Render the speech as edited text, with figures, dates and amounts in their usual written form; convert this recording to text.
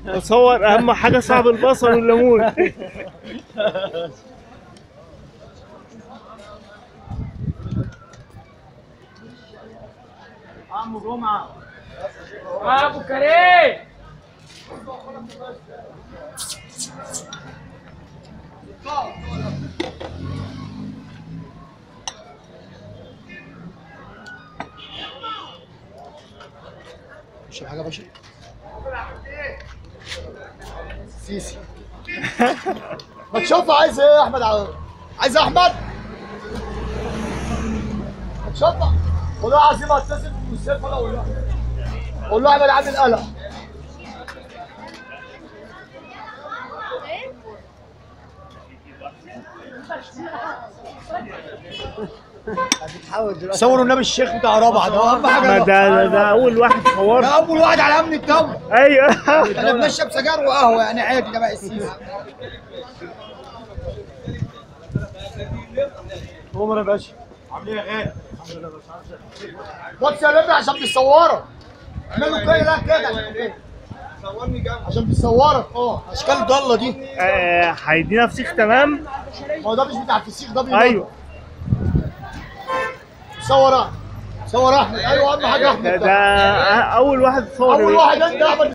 اصور اهم حاجه صعب البصل والليمون. عمو جمعه ابو كريم. شوف حاجه يا باشا. سيسي. ما تشوفها عايز ايه يا احمد؟ عايز احمد؟ ما تشوفها. قول له عايزين اتصل بالسيف ولا اقول له؟ قول له احمد عامل قلق. صوروا النبي الشيخ بتاع رابعه ده اهم حاجه. ده اول واحد صورت. ده اول واحد على امن الدوله. ايوه احنا بنشرب سجاير وقهوه يعني عادي، ده بقى السيسي. عمر يا باشا عامل ايه يا غالي؟ بص يا لمبي عشان بيصورك. اعمل له كده، لا كده صورني جنب عشان بيصورك. اشكال الضاله دي هيدينا فسيخ تمام. ما هو ده مش بتاع الفسيخ ده ايوه صور احمد. صور احمد. ايوه اهم حاجه احمد. ده اول واحد صور. اول واحد انت يا احمد.